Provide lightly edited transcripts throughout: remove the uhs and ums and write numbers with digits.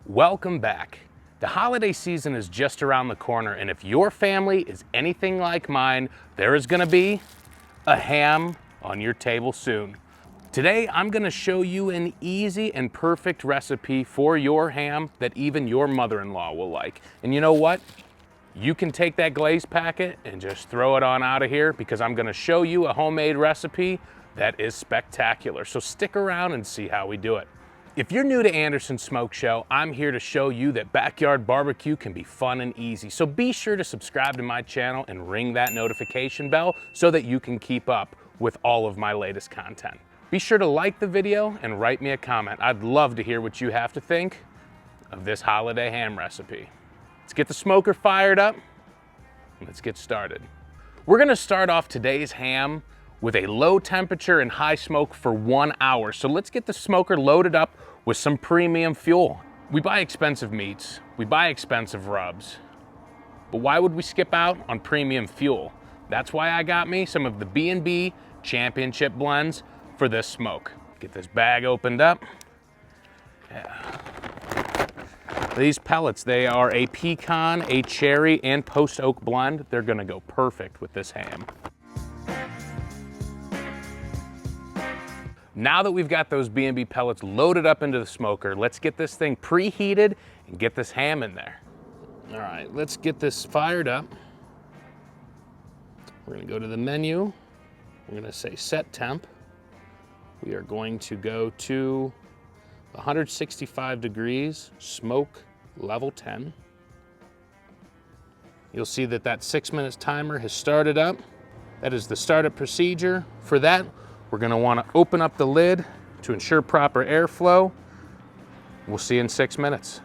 Welcome back. The holiday season is just around the corner, and if your family is anything like mine, there is gonna be a ham on your table soon. Today, I'm gonna show you an easy and perfect recipe for your ham that even your mother-in-law will like. And you know what? You can take that glaze packet and just throw it on out of here because I'm gonna show you a homemade recipe that is spectacular. So stick around and see how we do it. If you're new to Anderson's Smoke Show, I'm here to show you that backyard barbecue can be fun and easy. So be sure to subscribe to my channel and ring that notification bell so that you can keep up with all of my latest content. Be sure to like the video and write me a comment. I'd love to hear what you have to think of this holiday ham recipe. Let's get the smoker fired up and let's get started. We're gonna start off today's ham with a low temperature and high smoke for 1 hour. So let's get the smoker loaded up with some premium fuel. We buy expensive meats, we buy expensive rubs, but why would we skip out on premium fuel? That's why I got me some of the B&B Championship Blends for this smoke. Get this bag opened up. Yeah. These pellets, they are a pecan, a cherry, and post oak blend. They're gonna go perfect with this ham. Now that we've got those B&B pellets loaded up into the smoker, let's get this thing preheated and get this ham in there. All right, let's get this fired up. We're gonna go to the menu. We're gonna say set temp. We are going to go to 165 degrees, smoke level 10. You'll see that that 6 minutes timer has started up. That is the startup procedure. For that, we're gonna wanna open up the lid to ensure proper airflow. We'll see you in 6 minutes.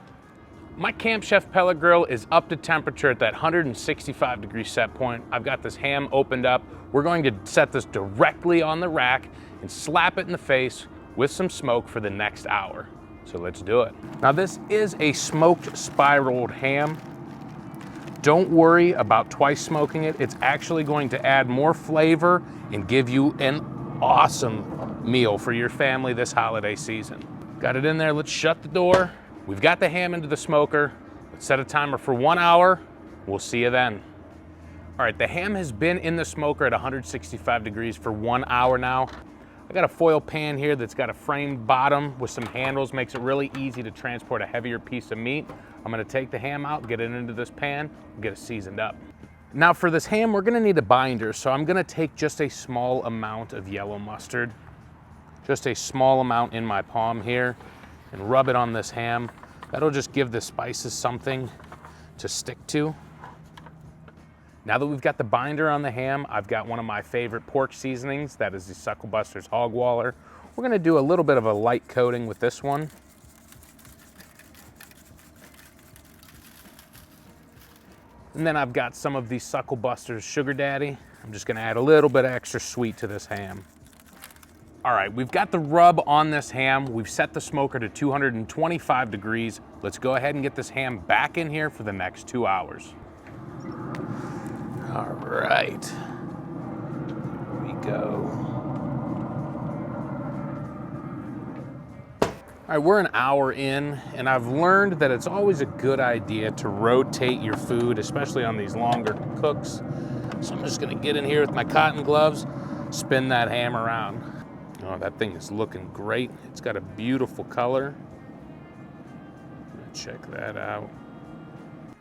My Camp Chef Pellet grill is up to temperature at that 165 degree set point. I've got this ham opened up. We're going to set this directly on the rack and slap it in the face with some smoke for the next hour. So let's do it. Now this is a smoked spiraled ham. Don't worry about twice smoking it. It's actually going to add more flavor and give you an awesome meal for your family this holiday season. Got it in there, let's shut the door. We've got the ham into the smoker. Let's set a timer for 1 hour. We'll see you then. All right, the ham has been in the smoker at 165 degrees for 1 hour now. I got a foil pan here that's got a framed bottom with some handles, makes it really easy to transport a heavier piece of meat. I'm gonna take the ham out, get it into this pan, get it seasoned up. Now for this ham, we're gonna need a binder, so I'm gonna take just a small amount of yellow mustard, just a small amount in my palm here, and rub it on this ham. That'll just give the spices something to stick to. Now that we've got the binder on the ham, I've got one of my favorite pork seasonings, that is the Sucklebuster's Hog Waller. We're gonna do a little bit of a light coating with this one. And then I've got some of the Sucklebuster's Sugar Daddy. I'm just gonna add a little bit of extra sweet to this ham. All right, we've got the rub on this ham. We've set the smoker to 225 degrees. Let's go ahead and get this ham back in here for the next 2 hours. All right, here we go. All right, we're an hour in, and I've learned that it's always a good idea to rotate your food, especially on these longer cooks. So I'm just gonna get in here with my cotton gloves, spin that ham around. Oh, that thing is looking great. It's got a beautiful color. Check that out.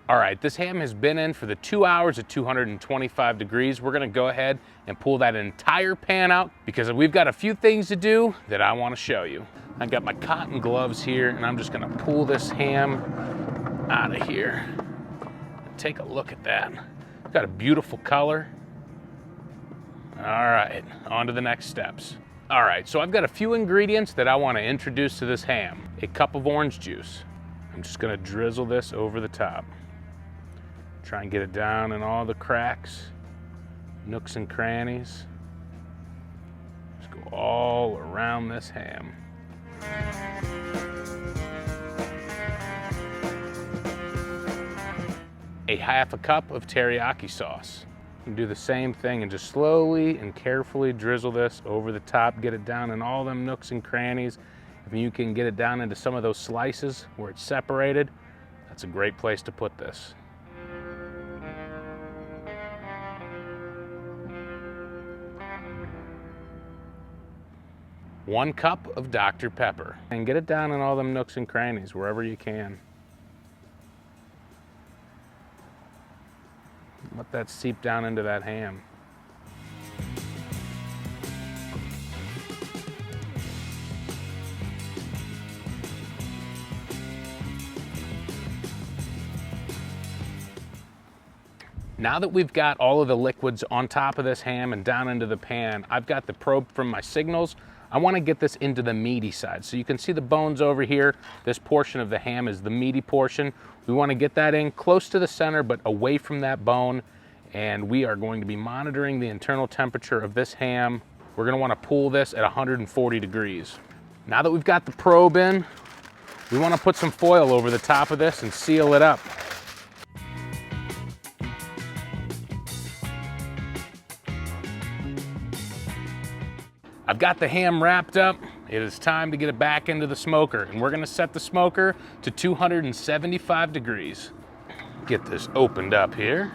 All right, this ham has been in for the 2 hours at 225 degrees. We're gonna go ahead and pull that entire pan out because we've got a few things to do that I wanna show you. I got my cotton gloves here and I'm just gonna pull this ham out of here. Take a look at that. It's got a beautiful color. All right, on to the next steps. All right, so I've got a few ingredients that I wanna introduce to this ham. A cup of orange juice. I'm just gonna drizzle this over the top. Try and get it down in all the cracks, nooks and crannies. Just go all around this ham. A half a cup of teriyaki sauce. And do the same thing and just slowly and carefully drizzle this over the top, get it down in all them nooks and crannies, If you can get it down into some of those slices where it's separated, that's a great place to put this. One cup of Dr. Pepper. And get it down in all them nooks and crannies, wherever you can. Let that seep down into that ham. Now that we've got all of the liquids on top of this ham and down into the pan, I've got the probe from my signals. I want to get this into the meaty side. So you can see the bones over here. This portion of the ham is the meaty portion. We want to get that in close to the center, but away from that bone. And we are going to be monitoring the internal temperature of this ham. We're going to want to pull this at 140 degrees. Now that we've got the probe in, we want to put some foil over the top of this and seal it up. I've got the ham wrapped up. It is time to get it back into the smoker, and we're gonna set the smoker to 275 degrees. Get this opened up here.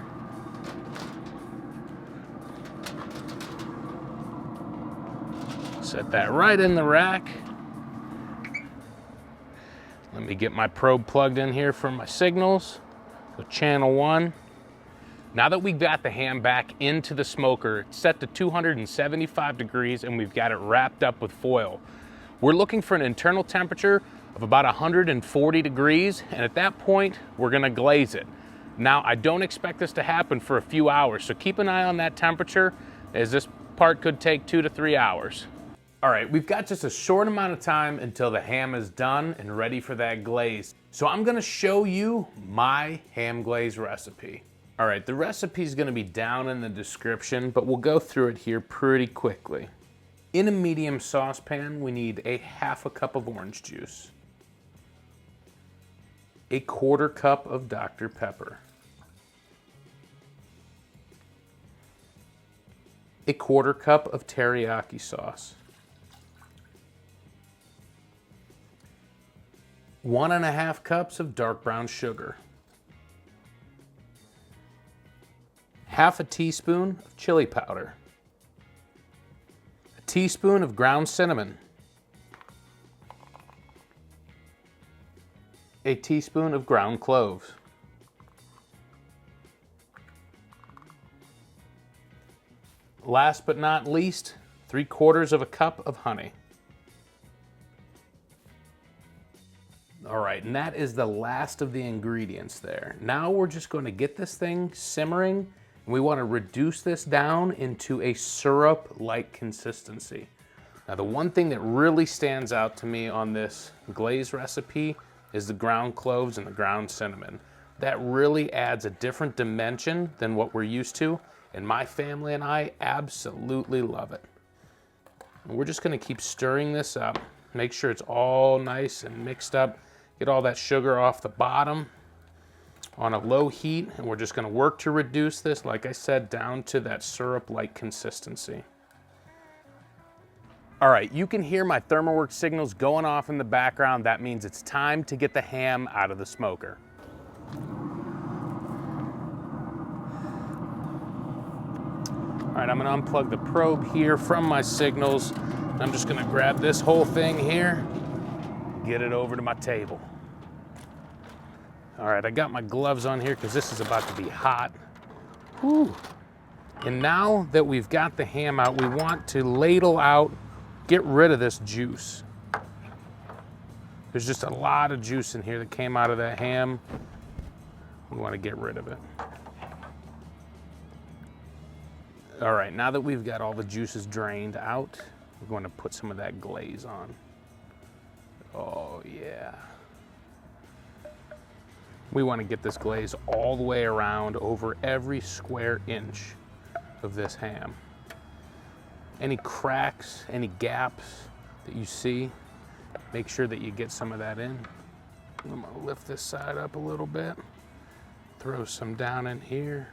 Set that right in the rack. Let me get my probe plugged in here for my signals. So channel 1. Now that we've got the ham back into the smoker, it's set to 275 degrees and we've got it wrapped up with foil. We're looking for an internal temperature of about 140 degrees, and at that point, we're gonna glaze it. Now, I don't expect this to happen for a few hours, so keep an eye on that temperature, as this part could take 2 to 3 hours. All right, we've got just a short amount of time until the ham is done and ready for that glaze. So I'm gonna show you my ham glaze recipe. All right, the recipe is gonna be down in the description, but we'll go through it here pretty quickly. In a medium saucepan, we need a half a cup of orange juice, a quarter cup of Dr. Pepper, a quarter cup of teriyaki sauce, 1.5 cups of dark brown sugar, half a teaspoon of chili powder, a teaspoon of ground cinnamon, a teaspoon of ground cloves, last but not least, 3/4 of a cup of honey. All right, and that is the last of the ingredients there. Now we're just going to get this thing simmering, and we want to reduce this down into a syrup-like consistency. Now, the one thing that really stands out to me on this glaze recipe is the ground cloves and the ground cinnamon. That really adds a different dimension than what we're used to, and my family and I absolutely love it. And we're just going to keep stirring this up, make sure it's all nice and mixed up. Get all that sugar off the bottom on a low heat, and we're just gonna work to reduce this, like I said, down to that syrup-like consistency. All right, you can hear my ThermoWorks signals going off in the background. That means it's time to get the ham out of the smoker. All right, I'm gonna unplug the probe here from my signals. I'm just gonna grab this whole thing here, get it over to my table. All right, I got my gloves on here because this is about to be hot. Whew. And now that we've got the ham out, we want to ladle out, get rid of this juice. There's just a lot of juice in here that came out of that ham. We want to get rid of it. All right, now that we've got all the juices drained out, we're going to put some of that glaze on. Oh yeah. We want to get this glaze all the way around over every square inch of this ham. Any cracks, any gaps that you see, make sure that you get some of that in. I'm gonna lift this side up a little bit, throw some down in here.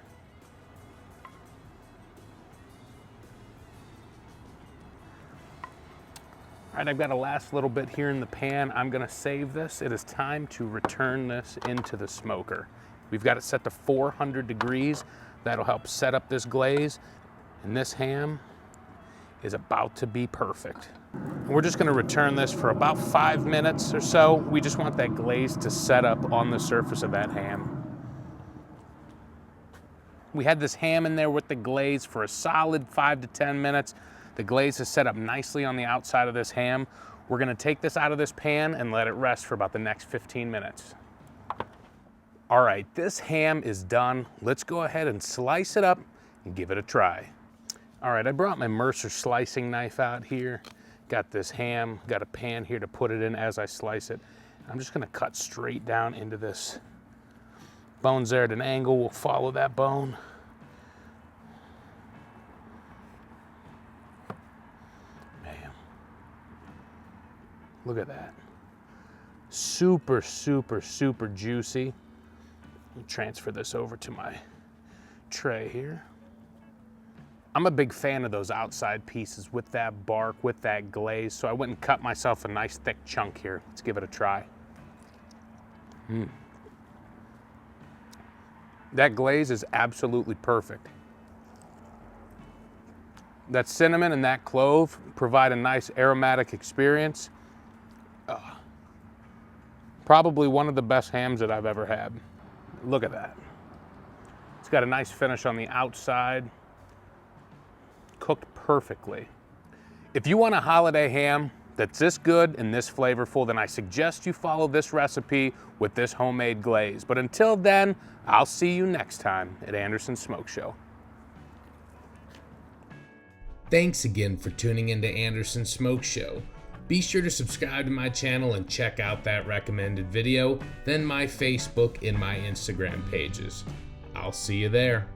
All right, I've got a last little bit here in the pan. I'm gonna save this. It is time to return this into the smoker. We've got it set to 400 degrees. That'll help set up this glaze. And this ham is about to be perfect. We're just gonna return this for about 5 minutes or so. We just want that glaze to set up on the surface of that ham. We had this ham in there with the glaze for a solid 5 to 10 minutes. The glaze is set up nicely on the outside of this ham. We're gonna take this out of this pan and let it rest for about the next 15 minutes. All right, this ham is done. Let's go ahead and slice it up and give it a try. All right, I brought my Mercer slicing knife out here. Got this ham, got a pan here to put it in as I slice it. I'm just gonna cut straight down into this. Bone's there at an angle, we'll follow that bone. Man, look at that. Super, super, super juicy. Let me transfer this over to my tray here. I'm a big fan of those outside pieces with that bark, with that glaze, so I went and cut myself a nice thick chunk here. Let's give it a try. That glaze is absolutely perfect. That cinnamon and that clove provide a nice aromatic experience. Probably one of the best hams that I've ever had. Look at that. It's got a nice finish on the outside. Cooked perfectly. If you want a holiday ham that's this good and this flavorful, then I suggest you follow this recipe with this homemade glaze. But until then, I'll see you next time at Anderson's Smoke Show. Thanks again for tuning into Anderson's Smoke Show. Be sure to subscribe to my channel and check out that recommended video, then my Facebook and my Instagram pages. I'll see you there.